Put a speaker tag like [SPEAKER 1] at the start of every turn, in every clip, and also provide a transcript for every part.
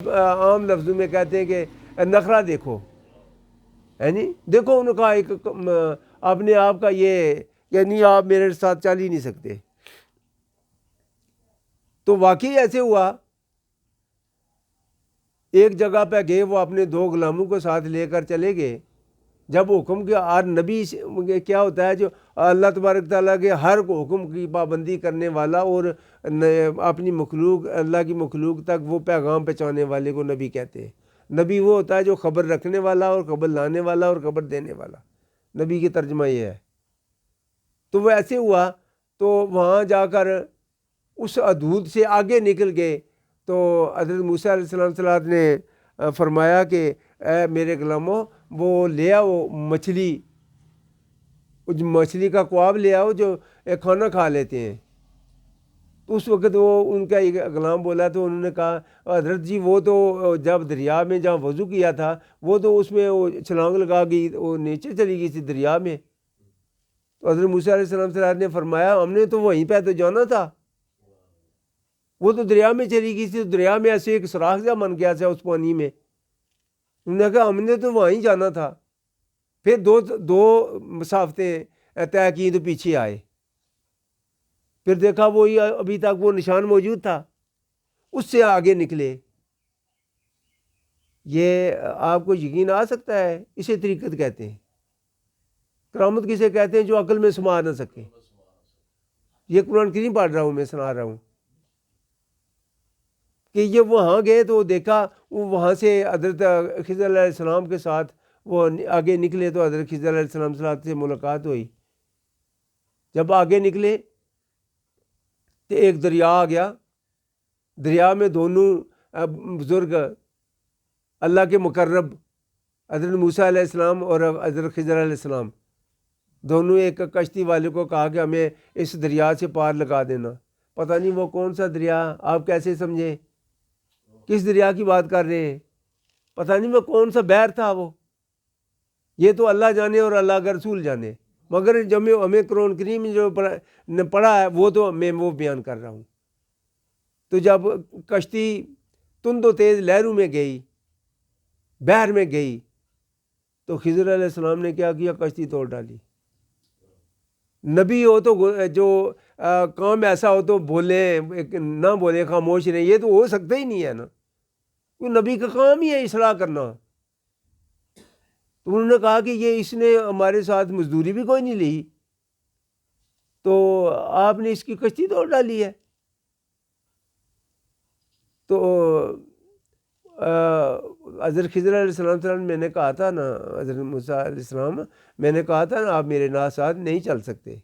[SPEAKER 1] عام لفظوں میں کہتے ہیں کہ نخرہ دیکھو، یعنی دیکھو ان کا ایک اپنے آپ کا یہ، یعنی آپ میرے ساتھ چل ہی نہیں سکتے۔ تو واقعی ایسے ہوا، ایک جگہ پہ گئے، وہ اپنے 2 غلاموں کو ساتھ لے کر چلے گئے۔ جب حکم کے اور نبی کیا ہوتا ہے، جو اللہ تبارک تعالیٰ کے ہر حکم کی پابندی کرنے والا اور اپنی مخلوق، اللہ کی مخلوق تک وہ پیغام پہنچانے والے کو نبی کہتے ہیں۔ نبی وہ ہوتا ہے جو خبر رکھنے والا اور خبر لانے والا اور خبر دینے والا، نبی کی ترجمہ یہ ہے۔ تو وہ ایسے ہوا، تو وہاں جا کر اس حدود سے آگے نکل گئے، تو حضرت موسیٰ علیہ السلام نے فرمایا کہ اے میرے غلاموں، وہ لے آؤ مچھلی کا کواب لے آؤ جو کھانا کھا لیتے ہیں۔ تو اس وقت وہ ان کا ایک غلام بولا، تو انہوں نے کہا حضرت جی وہ تو جب دریا میں جہاں وضو کیا تھا، وہ تو اس میں وہ چھلانگ لگا گئی، وہ نیچے چلی گئی تھی دریا میں۔ تو حضرت موسیٰ علیہ السلام نے فرمایا ہم نے تو وہیں پہ تو جانا تھا، وہ تو دریا میں چلی گئی تھی، دریا میں ایسے ایک سوراخ جا بن گیا تھا اس پانی میں۔ انہوں نے کہا ہم نے تو وہیں جانا تھا۔ پھر دو مسافتیں طے کی تو پیچھے آئے، پھر دیکھا وہی ابھی تک وہ نشان موجود تھا، اس سے آگے نکلے۔ یہ آپ کو یقین آ سکتا ہے؟ اسے طریقت کہتے ہیں۔ کرامت کسے کہتے ہیں؟ جو عقل میں سما نہ سکے۔ یہ قرآن کریم پڑھ رہا ہوں، میں سنا رہا ہوں کہ یہ وہاں گئے تو دیکھا، وہاں سے حضرت خضر علیہ السلام کے ساتھ وہ آگے نکلے، تو حضرت خضر علیہ السلام سے ملاقات ہوئی۔ جب آگے نکلے تو ایک دریا آ گیا، دریا میں دونوں بزرگ اللہ کے مقرب حضرت موسیٰ علیہ السلام اور حضرت خضر علیہ السلام دونوں ایک کشتی والے کو کہا کہ ہمیں اس دریا سے پار لگا دینا۔ پتہ نہیں وہ کون سا دریا، آپ کیسے سمجھے کس دریا کی بات کر رہے ہیں؟ پتہ نہیں وہ کون سا بحر تھا، وہ یہ تو اللہ جانے اور اللہ کا رسول جانے، مگر جب ہمیں قرآن کریم جو پڑھا ہے وہ تو میں وہ بیان کر رہا ہوں۔ تو جب کشتی تند و تیز لہروں میں گئی، بحر میں گئی، تو خضر علیہ السلام نے کیا کیا؟ کشتی توڑ ڈالی۔ نبی ہو تو جو کام ایسا ہو تو بولیں، نہ بولیں، خاموش رہیں، یہ تو ہو سکتا ہی نہیں ہے نا، کوئی نبی کا کام ہی ہے اصلاح کرنا۔ تو انہوں نے کہا کہ یہ اس نے ہمارے ساتھ مزدوری بھی کوئی نہیں لی، تو آپ نے اس کی کشتی توڑ ڈالی ہے۔ تو حضرت خضر علیہ السلام میں نے کہا تھا نا، حضرت موسیٰ علیہ السلام میں نے کہا تھا نا آپ میرے ساتھ نہیں چل سکتے۔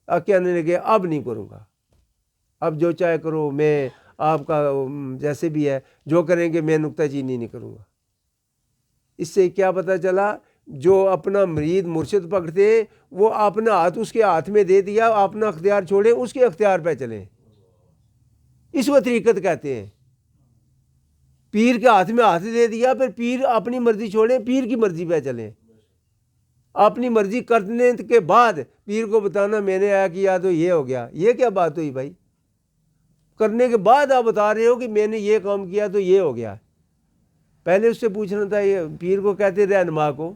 [SPEAKER 1] اب کہنے لگے اب نہیں کروں گا، اب جو چاہے کرو، میں آپ کا جیسے بھی ہے جو کریں گے، میں نکتہ چینی نہیں کروں گا۔ اس سے کیا پتہ چلا؟ جو اپنا مرید مرشد پکڑتے ہیں، وہ اپنا ہاتھ اس کے ہاتھ میں دے دیا، اپنا اختیار چھوڑیں، اس کے اختیار پہ چلیں، اس کو طریقت کہتے ہیں۔ پیر کے ہاتھ میں ہاتھ دے دیا، پھر پیر اپنی مرضی چھوڑیں، پیر کی مرضی پہ چلیں۔ اپنی مرضی کرنے کے بعد پیر کو بتانا میں نے آیا کیا تو یہ ہو گیا، یہ کیا بات ہوئی بھائی؟ کرنے کے بعد آپ بتا رہے ہو کہ میں نے یہ کام کیا تو یہ ہو گیا، پہلے اس سے پوچھنا تھا۔ یہ پیر کو کہتے رہنما کو،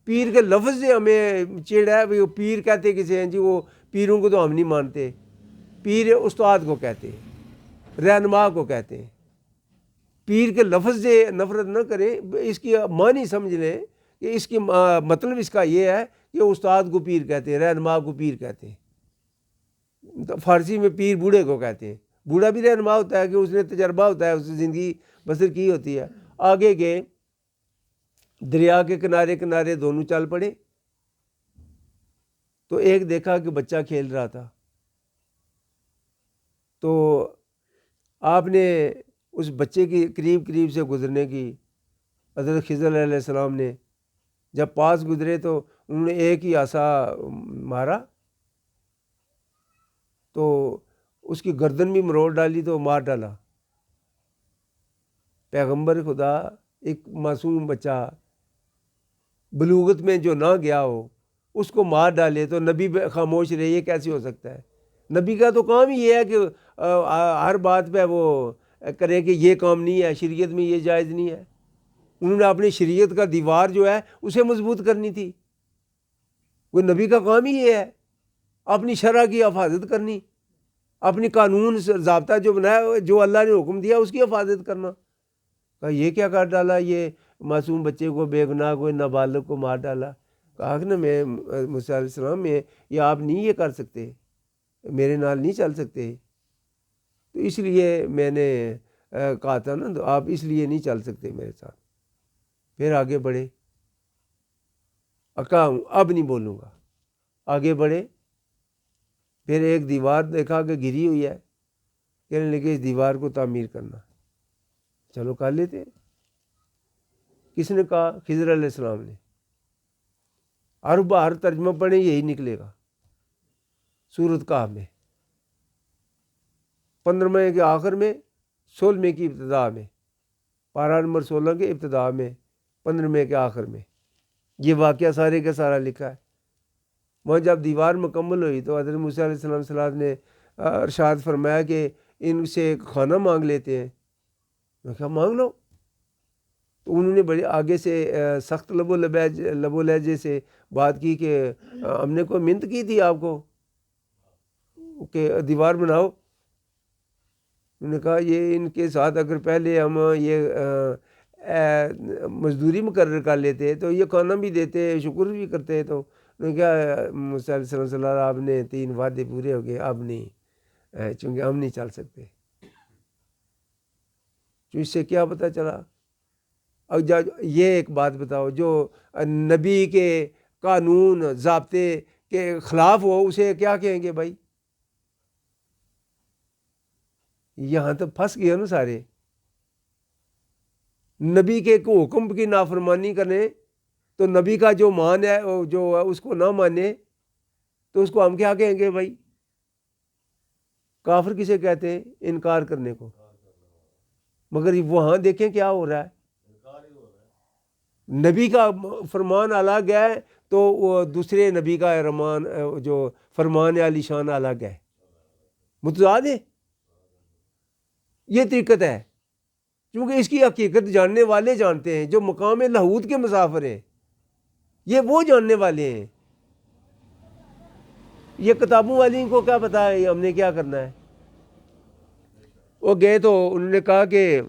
[SPEAKER 1] پیر کے لفظ سے ہمیں چڑ ہے، وہ پیر کہتے کسے ہیں جی؟ وہ پیروں کو تو ہم نہیں مانتے، پیر استاد کو کہتے ہیں، رہنما کو کہتے ہیں۔ پیر کے لفظ سے نفرت نہ کریں، اس کی معنی سمجھ لیں کہ اس کی مطلب اس کا یہ ہے کہ استاد کو پیر کہتے ہیں، رہنما کو پیر کہتے ہیں۔ فارسی میں پیر بوڑھے کو کہتے ہیں، بوڑھا بھی رہنما ہوتا ہے کہ اس نے تجربہ ہوتا ہے، اس نے زندگی بسر کی ہوتی ہے۔ آگے گئے، دریا کے کنارے کنارے دونوں چل پڑے، تو ایک دیکھا کہ بچہ کھیل رہا تھا، تو آپ نے اس بچے کی قریب سے گزرنے کی، حضرت خضر علیہ السلام نے جب پاس گزرے تو انہوں نے ایک ہی عصا مارا، تو اس کی گردن بھی مروڑ ڈالی، تو مار ڈالا۔ پیغمبر خدا ایک معصوم بچہ بلوغت میں جو نہ گیا ہو اس کو مار ڈالے، تو نبی خاموش رہے، یہ کیسے ہو سکتا ہے؟ نبی کا تو کام ہی یہ ہے کہ ہر بات پہ وہ کریں کہ یہ کام نہیں ہے، شریعت میں یہ جائز نہیں ہے. انہوں نے اپنی شریعت کا دیوار جو ہے اسے مضبوط کرنی تھی. وہ نبی کا کام ہی یہ ہے، اپنی شرع کی حفاظت کرنی، اپنی قانون ضابطہ جو بنایا، جو اللہ نے حکم دیا اس کی حفاظت کرنا. کہا یہ کیا کر ڈالا، یہ معصوم بچے کو، بے گناہ کو، نابالغ کو مار ڈالا. کہا کہ نا میں موسیٰ علیہ السلام میں یہ آپ نہیں یہ کر سکتے، میرے نال نہیں چل سکتے، تو اس لیے میں نے کہا تھا نا، تو آپ اس لیے نہیں چل سکتے میرے ساتھ. پھر آگے بڑھے، کہا اب نہیں بولوں گا. آگے بڑھے، پھر ایک دیوار دیکھا کہ گری ہوئی ہے، کہنے لگے اس دیوار کو تعمیر کرنا. چلو کر لیتے. کس نے کہا؟ خضر علیہ السلام نے. ہر باہر ترجمہ پڑھیں یہی نکلے گا. سورۃ کہف میں 15ویں کے آخر میں، 16ویں کی ابتدا میں، پارہ نمبر 16 کے ابتدا میں، 15ویں کے آخر میں یہ واقعہ سارے کا سارا لکھا ہے. وہاں جب دیوار مکمل ہوئی تو حضرت موسیٰ علیہ السلام نے ارشاد فرمایا کہ ان سے کھانا مانگ لیتے ہیں. میں کہا مانگ لو. تو انہوں نے بڑے آگے سے سخت لب و لہجے سے بات کی کہ ہم نے کوئی منت کی تھی آپ کو کہ دیوار بناؤ. انہوں نے کہا یہ ان کے ساتھ اگر پہلے ہم یہ مزدوری مقرر کر لیتے تو یہ کھانا بھی دیتے، شکر بھی کرتے. تو انہوں نے کہا موسیٰ علیہ السلام آپ نے 3 وعدے پورے ہو گئے، اب نہیں، چونکہ ہم نہیں چل سکتے. تو اس سے کیا پتہ چلا؟ اب یہ ایک بات بتاؤ، جو نبی کے قانون ضابطے کے خلاف ہو اسے کیا کہیں گے بھائی؟ یہاں تو پھنس گیا نا سارے. نبی کے حکم کی نافرمانی کریں تو نبی کا جو مان ہے جو اس کو نہ مانے تو اس کو ہم کیا کہیں گے بھائی؟ کافر کسے کہتے ہیں؟ انکار کرنے کو. مگر وہاں دیکھیں کیا ہو رہا ہے. نبی کا فرمان الگ ہے تو وہ دوسرے نبی کا رمان جو فرمان علی شان الگ ہے، متضاد ہے. یہ طریقت ہے، کیونکہ اس کی حقیقت جاننے والے جانتے ہیں، جو مقام لاہوت کے مسافر ہیں یہ وہ جاننے والے ہیں. یہ کتابوں والی کو کیا پتا ہے ہم نے کیا کرنا ہے. وہ گئے تو انہوں نے کہا کہ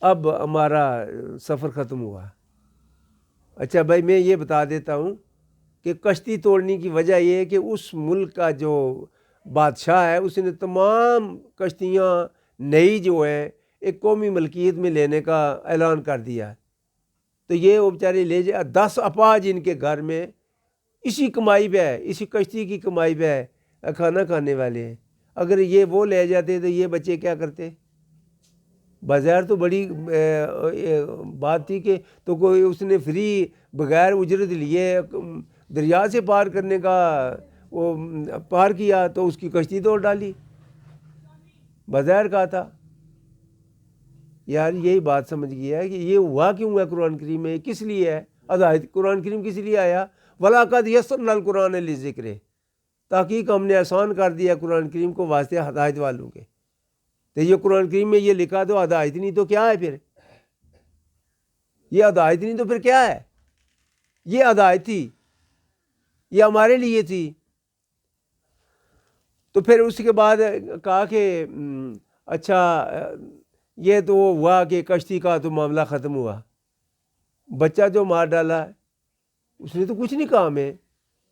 [SPEAKER 1] اب ہمارا سفر ختم ہوا. اچھا بھائی میں یہ بتا دیتا ہوں کہ کشتی توڑنے کی وجہ یہ ہے کہ اس ملک کا جو بادشاہ ہے اس نے تمام کشتیاں نئی جو ہیں ایک قومی ملکیت میں لینے کا اعلان کر دیا. تو یہ وہ بیچارے لے جائے 10 اپاہج ان کے گھر میں اسی کمائی پہ ہے، اسی کشتی کی کمائی پہ ہے، کھانا کھانے والے ہیں. اگر یہ وہ لے جاتے تو یہ بچے کیا کرتے؟ بظاہر تو بڑی بات تھی کہ تو کوئی اس نے فری بغیر اجرت لیے دریا سے پار کرنے کا وہ پار کیا تو اس کی کشتی توڑ ڈالی. بظاہر کہا تھا. یار یہی بات سمجھ گیا ہے کہ یہ ہوا کیوں ہے قرآن کریم میں، کس لیے ہے ہدایت. قرآن کریم کس لیے آیا؟ وَلَقَدْ يَسَّرْنَا الْقُرْآنَ لِلذِّكْرِ، تحقیق ہم نے آسان کر دیا قرآن کریم کو واسطے ہدایت والوں کے. تو یہ قرآن کریم میں یہ لکھا تو ہدایت نہیں تو کیا ہے پھر؟ یہ ہدایت نہیں تو پھر کیا ہے؟ یہ ہدایت تھی، یہ ہمارے لیے تھی. تو پھر اس کے بعد کہا کہ اچھا یہ تو ہوا کہ کشتی کا تو معاملہ ختم ہوا. بچہ جو مار ڈالا اس نے تو کچھ نہیں کہا. میں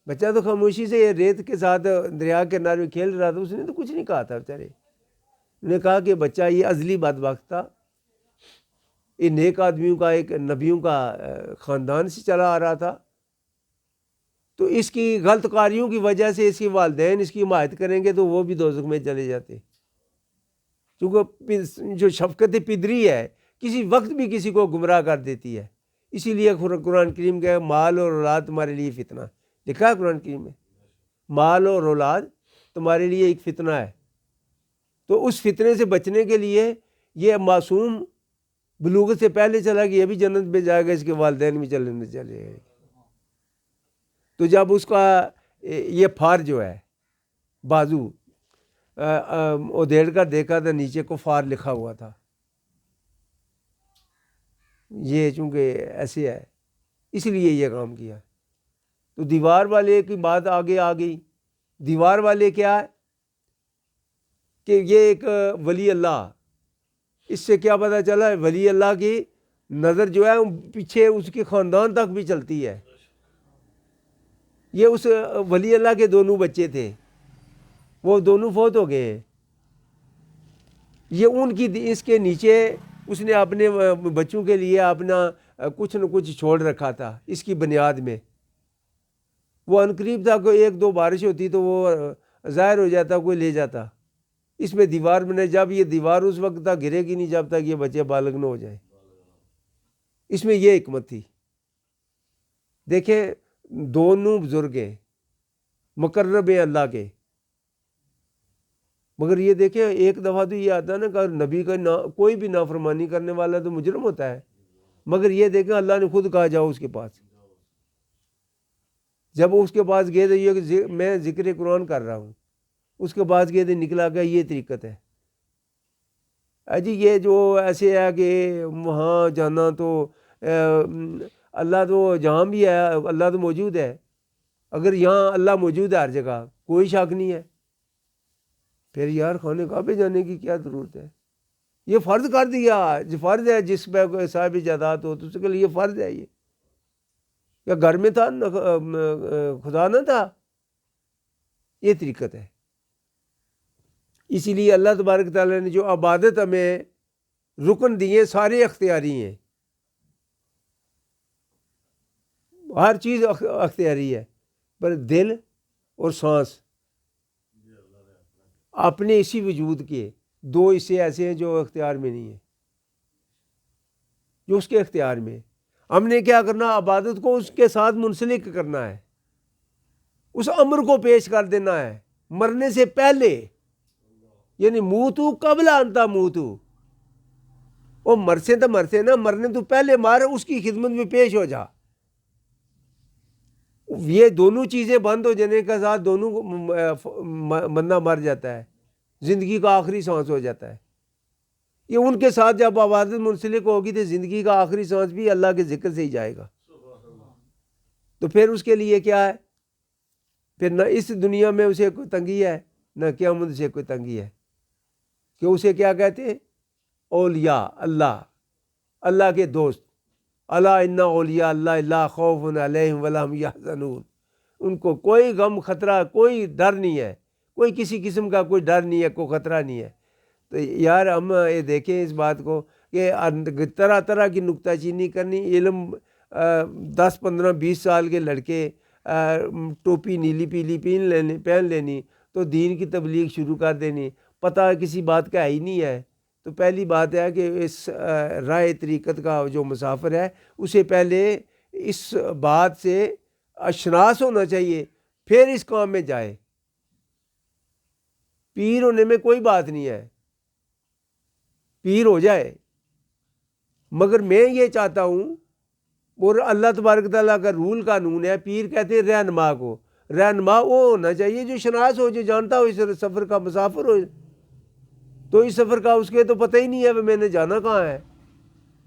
[SPEAKER 1] بچہ تو خاموشی سے ریت کے ساتھ دریا کے کنارے کھیل رہا تھا، اس نے تو کچھ نہیں کہا تھا بیچارے. نے کہا کہ بچہ یہ ازلی بدبخت تھا، یہ نیک آدمیوں کا ایک نبیوں کا خاندان سے چلا آ رہا تھا، تو اس کی غلط کاریوں کی وجہ سے اس کے والدین اس کی حمایت کریں گے تو وہ بھی دوزخ میں چلے جاتے. کیونکہ جو شفقت پدری ہے کسی وقت بھی کسی کو گمراہ کر دیتی ہے. اسی لیے قرآن کریم کا مال اور اولاد تمہارے لیے فتنہ لکھا ہے. قرآن کریم میں مال اور اولاد تمہارے لیے ایک فتنہ ہے. تو اس فتنے سے بچنے کے لیے یہ معصوم بلوغت سے پہلے چلا کہ یہ بھی جنت میں جائے گا، اس کے والدین بھی چلے گئے. تو جب اس کا یہ پھار جو ہے بازو ادھیڑ کر دیکھا تو نیچے کفار لکھا ہوا تھا. یہ چونکہ ایسے ہے اس لیے یہ کام کیا. تو دیوار والے کی بات آگے آ گئی. دیوار والے کیا ہے کہ یہ ایک ولی اللہ. اس سے کیا پتہ چلا ہے ولی اللہ کی نظر جو ہے پیچھے اس کے خاندان تک بھی چلتی ہے. یہ اس ولی اللہ کے دونوں بچے تھے، وہ دونوں فوت ہو گئے ہیں. یہ ان کی اس کے نیچے اس نے اپنے بچوں کے لیے اپنا کچھ نہ کچھ چھوڑ رکھا تھا اس کی بنیاد میں. وہ عنقریب تھا کہ ایک دو بارش ہوتی تو وہ ظاہر ہو جاتا، کوئی لے جاتا. اس میں دیوار بنے. جب یہ دیوار اس وقت تک گرے گی نہیں جب تک یہ بچے بالغ نہ ہو جائیں. اس میں یہ حکمت تھی. دیکھیں دونوں بزرگ ہیں، مقرب ہیں اللہ کے، مگر یہ دیکھیں ایک دفعہ تو یہ آتا ہے نا کہ نبی کا کوئی بھی نافرمانی کرنے والا تو مجرم ہوتا ہے، مگر یہ دیکھیں اللہ نے خود کہا جاؤ اس کے پاس. جب اس کے پاس گئے تو یہ کہ میں ذکر قرآن کر رہا ہوں، اس کے پاس گئے تو نکلا کہ یہ طریقت ہے. جی یہ جو ایسے ہے کہ وہاں جانا تو اللہ تو جہاں بھی ہے اللہ تو موجود ہے. اگر یہاں اللہ موجود ہے ہر جگہ کوئی شک نہیں ہے، پھر یار خانہ کعبے جانے کی کیا ضرورت ہے؟ یہ فرض کر دیا. جو فرض ہے جس پہ صاحب جائیداد ہو تو اس کے لیے فرض ہے. یہ یا گھر میں تھا خدا نہ تھا. یہ طریقت ہے. اسی لیے اللہ تبارک تعالیٰ نے جو عبادت ہمیں رکن دیے سارے اختیاری ہیں. ہر چیز اختیاری ہے، پر دل اور سانس اپنے اسی وجود کے دو حصے ایسے ہیں جو اختیار میں نہیں ہیں، جو اس کے اختیار میں. ہم نے کیا کرنا؟ عبادت کو اس کے ساتھ منسلک کرنا ہے، اس امر کو پیش کر دینا ہے مرنے سے پہلے. یعنی موتو قبل انتا موتو. وہ مرسے تو مرسے نا، مرنے تو پہلے مار، اس کی خدمت میں پیش ہو جا. یہ دونوں چیزیں بند ہو جانے کے ساتھ دونوں بندہ مر جاتا ہے، زندگی کا آخری سانس ہو جاتا ہے. یہ ان کے ساتھ جب عبادت منسلک ہوگی تو زندگی کا آخری سانس بھی اللہ کے ذکر سے ہی جائے گا. تو پھر اس کے لیے کیا ہے؟ پھر نہ اس دنیا میں اسے کوئی تنگی ہے نہ قیامت سے کوئی تنگی ہے. کہ اسے کیا کہتے ہیں؟ اولیاء اللہ، اللہ کے دوست. الا ان اولیاء اللہ لا خوف علیہم ولا هم یحزنون. ان کو کوئی غم خطرہ، کوئی ڈر نہیں ہے، کوئی کسی قسم کا کوئی ڈر نہیں ہے، کوئی خطرہ نہیں ہے. تو یار ہم یہ دیکھیں اس بات کو کہ طرح طرح کی نکتہ چینی کرنی. علم 10 15 20 سال کے لڑکے ٹوپی نیلی پیلی پہن لینی تو دین کی تبلیغ شروع کر دینی، پتہ کسی بات کا ہی نہیں ہے. تو پہلی بات ہے کہ اس راہ طریقت کا جو مسافر ہے اسے پہلے اس بات سے اشناس ہونا چاہیے، پھر اس کام میں جائے. پیر ہونے میں کوئی بات نہیں ہے، پیر ہو جائے، مگر میں یہ چاہتا ہوں، اور اللہ تبارک تعالیٰ کا رول قانون ہے، پیر کہتے ہیں رہنما کو. رہنما وہ ہونا چاہیے جو شناس ہو، جو جانتا ہو اس سفر کا مسافر ہو. تو اس سفر کا اس کے تو پتہ ہی نہیں ہے میں نے جانا کہاں ہے،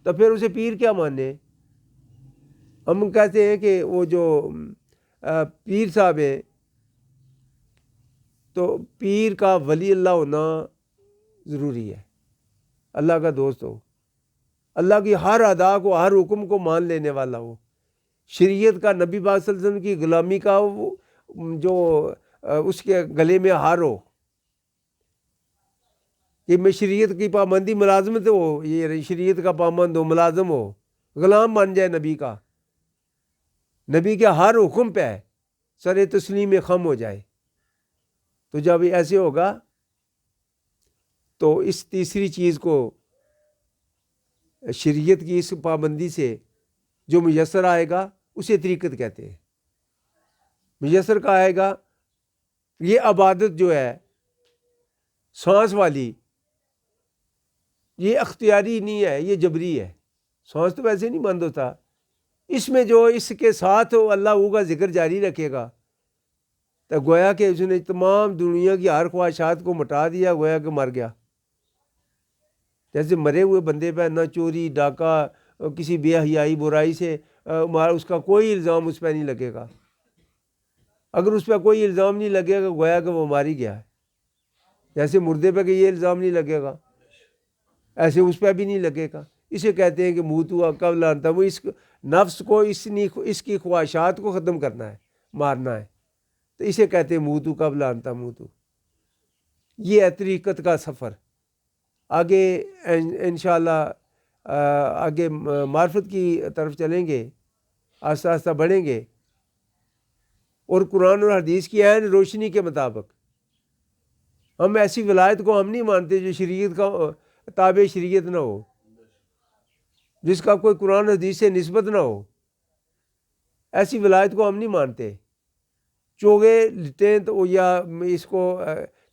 [SPEAKER 1] تو پھر اسے پیر کیا مانے؟ ہم کہتے ہیں کہ وہ جو پیر صاحب ہیں، تو پیر کا ولی اللہ ہونا ضروری ہے، اللہ کا دوست ہو، اللہ کی ہر ادا کو، ہر حکم کو مان لینے والا ہو، شریعت کا، نبی پاک صلی اللہ علیہ وسلم کی غلامی کا جو اس کے گلے میں ہار ہو کہ میں شریعت کی پابندی ملازمت ہو، یہ شریعت کا پابند ہو، ملازم ہو، غلام بن جائے نبی کا، نبی کے ہر حکم پہ سر تسلیم خم ہو جائے. تو جب ایسے ہوگا تو اس تیسری چیز کو، شریعت کی اس پابندی سے جو میسر آئے گا اسے طریقت کہتے ہیں. میسر کا آئے گا. یہ عبادت جو ہے سانس والی، یہ اختیاری نہیں ہے، یہ جبری ہے. سانس تو ویسے نہیں بند ہوتا. اس میں جو اس کے ساتھ اللہ کا ذکر جاری رکھے گا تو گویا کہ اس نے تمام دنیا کی ہر خواہشات کو مٹا دیا، گویا کہ مر گیا۔ جیسے مرے ہوئے بندے پہ نہ چوری ڈاکہ کسی بے حیائی برائی سے اس کا کوئی الزام اس پہ نہیں لگے گا۔ اگر اس پہ کوئی الزام نہیں لگے گا گویا کہ وہ مار ہی گیا ہے۔ جیسے مردے پہ کہ یہ الزام نہیں لگے گا، ایسے اس پہ بھی نہیں لگے گا۔ اسے کہتے ہیں کہ موتوا قبل ان تموتوا، اس نفس کو اس کی خواہشات کو ختم کرنا ہے، مارنا ہے، تو اسے کہتے ہیں موتوا قبل ان تموتوا۔ یہ ہے طریقت کا سفر۔ آگے انشاءاللہ آگے معرفت کی طرف چلیں گے، آہستہ آہستہ بڑھیں گے، اور قرآن اور حدیث کی عین روشنی کے مطابق ہم ایسی ولایت کو ہم نہیں مانتے جو شریعت کا تابع شریعت نہ ہو، جس کا کوئی قرآن حدیث سے نسبت نہ ہو۔ ایسی ولایت کو ہم نہیں مانتے۔ چوگے لٹیں تو یا اس کو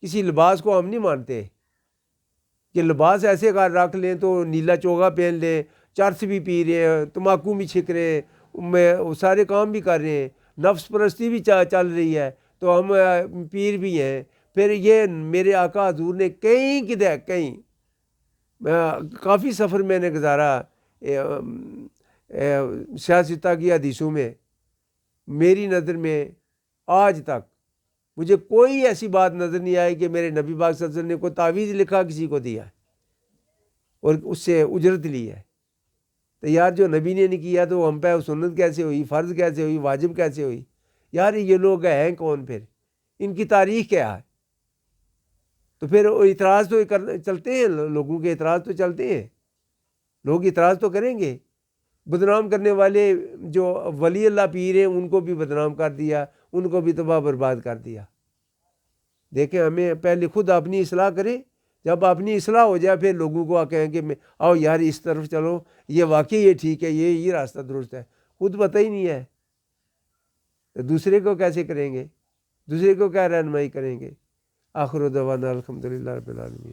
[SPEAKER 1] کسی لباس کو ہم نہیں مانتے کہ لباس ایسے کا رکھ لیں تو نیلا چوگا پہن لیں، چرس بھی پی رہے ہیں، تمباکو بھی چھک رہے ہیں، سارے کام بھی کر رہے ہیں، نفس پرستی بھی چل رہی ہے، تو ہم پیر بھی ہیں۔ پھر یہ میرے آقا حضور نے کہیں کافی سفر میں نے گزارا سیاستہ کی حدیثوں میں، میری نظر میں آج تک مجھے کوئی ایسی بات نظر نہیں آئی کہ میرے نبی پاک صلی اللہ علیہ وسلم نے کوئی تعویذ لکھا کسی کو دیا اور اس سے اجرت لی ہے۔ تو یار جو نبی نے نہیں کیا تو ہم پہ سنت کیسے ہوئی، فرض کیسے ہوئی، واجب کیسے ہوئی؟ یار یہ لوگ ہیں کون؟ پھر ان کی تاریخ کیا ہے؟ تو پھر اعتراض تو چلتے ہیں، لوگوں کے اعتراض تو چلتے ہیں، لوگ اعتراض تو کریں گے۔ بدنام کرنے والے جو ولی اللہ پیر ہیں ان کو بھی بدنام کر دیا، ان کو بھی تباہ برباد کر دیا۔ دیکھیں ہمیں پہلے خود اپنی اصلاح کریں، جب اپنی اصلاح ہو جائے پھر لوگوں کو کہیں کہ آؤ یار اس طرف چلو، یہ واقعی یہ ٹھیک ہے، یہ راستہ درست ہے۔ خود پتہ ہی نہیں ہے تو دوسرے کو کیسے کریں گے؟ دوسرے کو کیا رہنمائی کریں گے؟ آخر دعوانا الحمدللہ رب العالمین۔